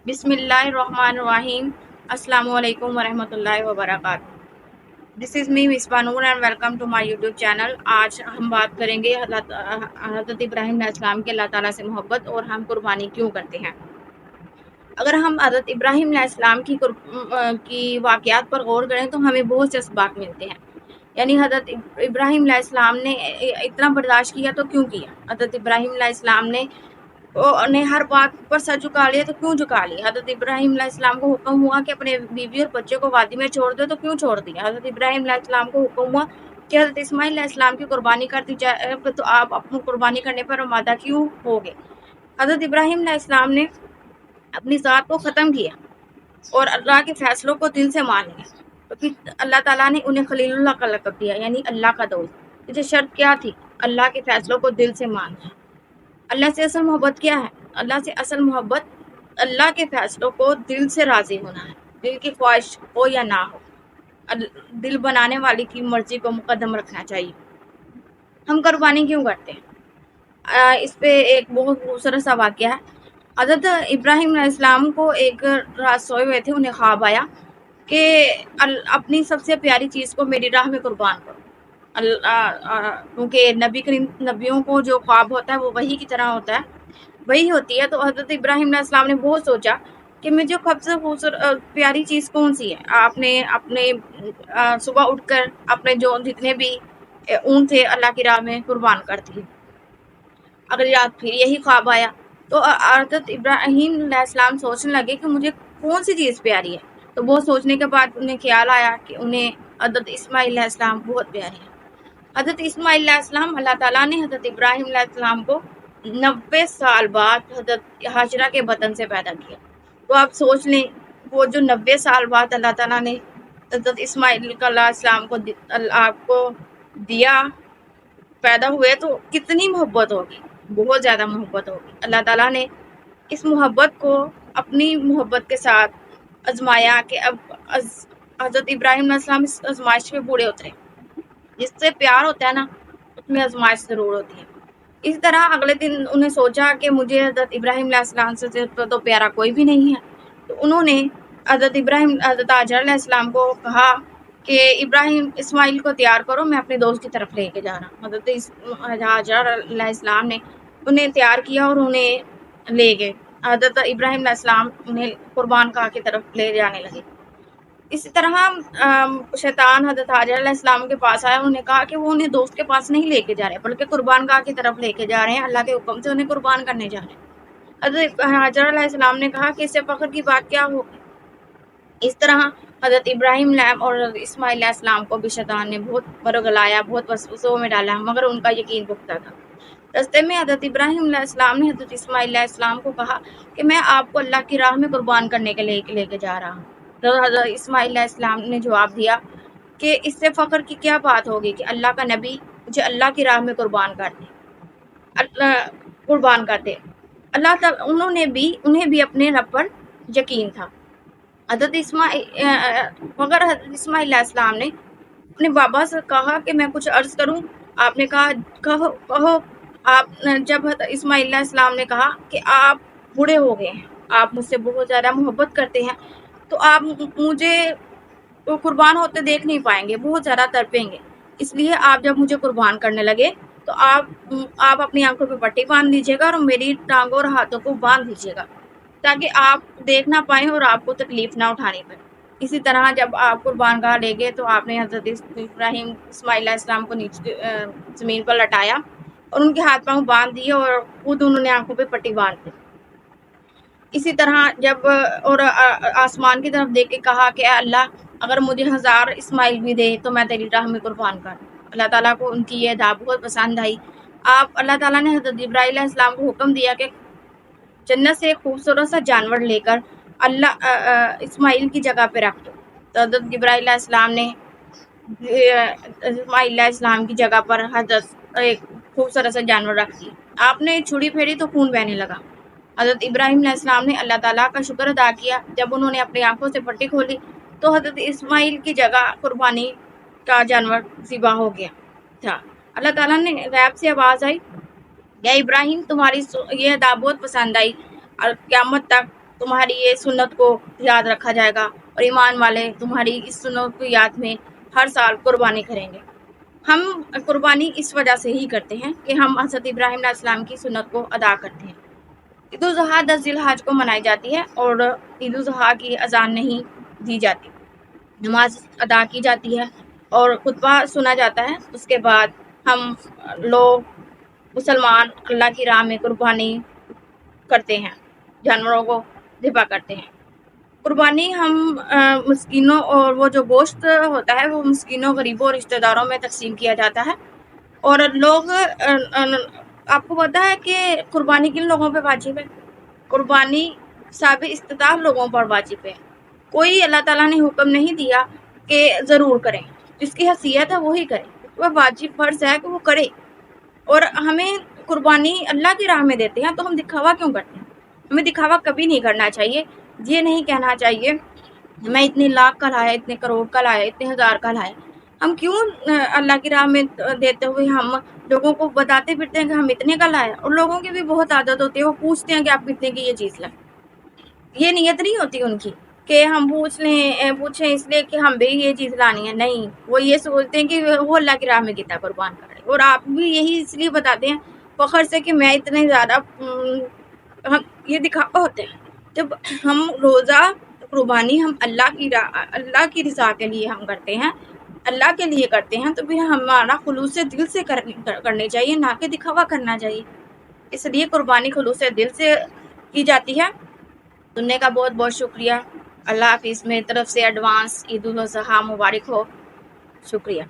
बिस्मिल्लाहिर्रहमानिर्रहीम। अस्सलामु अलैकुम वरहमतुल्लाहि वबरकातुहू। This is me Misbah Noor and welcome to my YouTube channel. आज हम बात करेंगे हज़रत इब्राहीम अलैहिस्सलाम के अल्लाह ताला से मोहब्बत और हम कुर्बानी क्यों करते हैं। अगर हम हज़रत इब्राहीम अलैहिस्सलाम की वाक़यात पर गौर करें तो हमें बहुत से असबाब मिलते हैं। यानी हज़रत इब्राहीम अलैहिस्सलाम ने इतना बर्दाश्त किया तो क्यों किया। हज़रत इब्राहीम अलैहिस्सलाम ने हर बात पर सर झुका लिया तो क्यों झुका लिया। हज़रत इब्राहीम अलैहिस्सलाम को हुक्म हुआ कि अपने बीवी और बच्चे को वादी में छोड़ दो तो क्यों छोड़ दिया। हज़रत इब्राहीम अलैहिस्सलाम को हुक्म हुआ कि हज़रत इस्माइल अलैहिस्सलाम की कुर्बानी कर दी जाए तो आप अपनी कुर्बानी करने पर आमादा क्यों हो गए। हज़रत इब्राहीम अलैहिस्सलाम ने अपनी ज़ात को ख़त्म किया और अल्लाह के फैसलों को दिल से मान लिया, क्योंकि अल्लाह ताला ने उन्हें खलीलुल्लाह का लक़ब दिया, यानी अल्लाह का दोस्त। इसे शर्त क्या थी? अल्लाह के फैसलों को दिल से मानना। अल्लाह से असल मोहब्बत क्या है? अल्लाह से असल मोहब्बत अल्लाह के फैसलों को दिल से राज़ी होना है, दिल की ख्वाहिश हो या ना हो। दिल बनाने वाली की मर्जी को मुकद्दम रखना चाहिए। हम कुर्बानी क्यों करते हैं? इस पे एक बहुत खूबसूरत सा वाक़या है। हज़रत इब्राहीम अलैहिस्सलाम को एक रात सोए हुए थे, उन्हें ख्वाब आया कि अपनी सबसे प्यारी चीज़ को मेरी राह में कुर्बान करो। क्योंकि नबियों को जो ख्वाब होता है वो वही की तरह होता है, वही होती है। तो हज़रत इब्राहीम अलैहिस्सलाम ने बहुत सोचा कि मुझे सबसे खूबसूरत प्यारी चीज़ कौन सी है। आपने अपने सुबह उठकर अपने जो जितने भी ऊँट थे अल्लाह की राह में कुर्बान कर दिए। अगली रात फिर यही ख्वाब आया तो हज़रत इब्राहीम अलैहिस्सलाम सोचने लगे कि मुझे कौन सी चीज़ प्यारी है। तो बहुत सोचने के बाद उन्हें ख्याल आया कि उन्हें हज़रत इस्माइल अलैहिस्सलाम बहुत प्यारे हैं। हज़रत इस्माइल अलैहिस्सलाम अल्लाह ताला ने हज़रत इब्राहीम अलैहिस्सलाम को 90 साल बाद हज़रत हाजरा के बतन से पैदा किया। तो आप सोच लें, वो जो 90 साल बाद अल्लाह ताला ने हज़रत इस्माइल अलैहिस्सलाम को आपको दिया, पैदा हुए, तो कितनी मोहब्बत होगी, बहुत ज़्यादा मोहब्बत होगी। अल्लाह ताला ने इस मोहब्बत को अपनी मोहब्बत के साथ आजमाया कि अब हज़रत इब्राहीम अलैहिस्सलाम इस आजमाइश में पूरे उतरे। जिससे प्यार होता है ना, उसमें आजमाइश ज़रूर होती है। इस तरह अगले दिन उन्हें सोचा कि मुझे हज़रत इब्राहीम अलैहिस्सलाम से तो प्यारा कोई भी नहीं है। तो उन्होंने हज़रत हाजर अलैहिस्सलाम को कहा कि इब्राहीम इस्माइल को तैयार करो, मैं अपने दोस्त की तरफ लेके जा रहा हूँ। हज़रत हाजर अलैहिस्सलाम ने उन्हें तैयार किया और उन्हें ले गए। हज़रत इब्राहीम अलैहिस्सलाम उन्हें कुर्बान गाह की तरफ ले जाने लगे। इसी तरह शैतान हज़रत हाजर अलैहिस्सलाम के पास आया। उन्होंने कहा कि वो उन्हें दोस्त के पास नहीं लेके जा रहे, बल्कि कुर्बान गाह की तरफ लेके जा रहे हैं, अल्लाह के हुक्म से उन्हें कुर्बान करने जा रहे हैं। हज़रत हाजर अलैहिस्सलाम ने कहा कि इससे फ़ख्र की बात क्या होगी। इस तरह हज़रत इब्राहीम और हज़रत इस्माइल अलैहिस्सलाम को भी शैतान ने बहुत बरगलाया, बहुत वसवसों में डाला, मगर उनका यकीन पुख्ता था। रास्ते में हज़रत इब्राहीम अलैहिस्सलाम ने हज़रत इस्माइल अलैहिस्सलाम को कहा कि मैं आपको अल्लाह की राह में कुर्बान करने के लिए लेके जा रहा हूँ। तो हज़रत इस्माइल अलैहिस्सलाम ने जवाब दिया कि इससे फ़ख्र की क्या बात होगी कि अल्लाह का नबी मुझे अल्लाह की राह में कुर्बान कर दे। उन्हें भी अपने रब पर यकीन था। हज़रत इस्माइल अलैहिस्सलाम ने अपने बाबा से कहा कि मैं कुछ अर्ज़ करूं। आपने कहा कहो। जब इस्माइल अलैहिस्सलाम ने कहा कि आप बूढ़े हो गए हैं, आप मुझसे बहुत ज़्यादा मोहब्बत करते हैं, तो आप मुझे तो कुर्बान होते देख नहीं पाएंगे, बहुत ज़्यादा तड़पेंगे। इसलिए आप जब मुझे कुर्बान करने लगे तो आप अपनी आंखों पे पट्टी बांध दीजिएगा और मेरी टांगों और हाथों को बांध दीजिएगा, ताकि आप देख ना पाएँ और आपको तकलीफ ना उठानी पड़े। इसी तरह जब आप कुर्बान गाह ले गए तो आपने हज़रत इस्माइल अलैहिस्सलाम को नीचे ज़मीन पर लटाया और उनके हाथ पांव बांध दिए और खुद उन्होंने आंखों पे पट्टी बांध दी। इसी तरह जब और आसमान की तरफ देख के कहा कि अल्लाह, अगर मुझे 1000 इस्माइल भी दे तो मैं तेरी राह में कुर्बान कर। अल्लाह ताला को उनकी ये अदा बहुत पसंद आई। अल्लाह ताला ने हज़रत इब्राहीम अलैहिस्सलाम को हुक्म दिया कि जन्नत से एक खूबसूरत सा जानवर लेकर इस्माइल की जगह पे रख दो। तो हज़रत इब्राहीम अलैहिस्सलाम ने इस्माइल अलैहिस्सलाम की जगह पर हज़रत एक खूबसूरत सा जानवर रख दिया। आपने छुरी फेरी तो खून बहने लगा। हज़रत इब्राहीम अलैहिस्सलाम ने अल्लाह ताला का शुक्र अदा किया। जब उन्होंने अपनी आंखों से पट्टी खोली तो हज़रत इस्माइल की जगह कुर्बानी का जानवर ज़िबा हो गया था। अल्लाह ताला ने गैब से आवाज़ आई, या इब्राहीम, तुम्हारी ये अदा बहुत पसंद आई और क़यामत तक तुम्हारी ये सुन्नत को याद रखा जाएगा और ईमान वाले तुम्हारी इस सुन्नत को याद में हर साल कुर्बानी करेंगे। हम कुर्बानी इस वजह से ही करते हैं कि हम हज़रत इब्राहीम अलैहिस्सलाम की सुन्नत को अदा करते हैं। ईद उल ज़ुहा 10 ज़िलहज को मनाई जाती है और ईद उल ज़ुहा की अजान नहीं दी जाती, नमाज अदा की जाती है और खुतबा सुना जाता है। उसके बाद हम लोग मुसलमान अल्लाह की राह में कुर्बानी करते हैं, जानवरों को ज़िबा करते हैं। कुर्बानी हम मिस्कीनों और वो जो गोश्त होता है वो मिस्कीनों, गरीबों और रिश्तेदारों में तकसीम किया जाता है। और लोग आपको पता है कि कुर्बानी किन लोगों पे वाजिब है? कुर्बानी साबिर इस्तिताअ लोगों पर वाजिब है। कोई अल्लाह ताला ने हुक्म नहीं दिया कि ज़रूर करें, जिसकी हैसियत है वही करे, वह वाजिब फ़र्ज़ है कि वो करे। और हमें कुर्बानी अल्लाह की राह में देते हैं तो हम दिखावा क्यों करते हैं? हमें दिखावा कभी नहीं करना चाहिए। ये नहीं कहना चाहिए मैं इतने लाख का लाया, इतने करोड़ का लाया, इतने हज़ार का लाया। हम क्यों अल्लाह की राह में देते हुए हम लोगों को बताते फिरते हैं कि हम इतने का लाए, और लोगों की भी बहुत आदत होती है, वो पूछते हैं कि आप कितने की ये चीज़ लाए। ये नीयत नहीं होती उनकी कि हम पूछें इसलिए कि हम भी ये चीज़ लानी है, नहीं, वो ये सोचते हैं कि वो अल्लाह की राह में कितना कुर्बान कर रहे हैं। और आप भी यही इसलिए बताते हैं फ़ख्र से कि मैं इतने ज़्यादा, हम ये दिखावा होते हैं। जब हम रोज़ा कुर्बानी हम अल्लाह की रज़ा के लिए हम करते हैं, अल्लाह के लिए करते हैं, तो फिर हमारा खुलूस से दिल से करनी चाहिए, ना कि दिखावा करना चाहिए। इसलिए कुर्बानी खुलूस से दिल से की जाती है। सुनने का बहुत बहुत शुक्रिया। अल्लाह हाफिज़। मेरी तरफ से एडवांस ईद उल ज़ुहा मुबारक हो। शुक्रिया।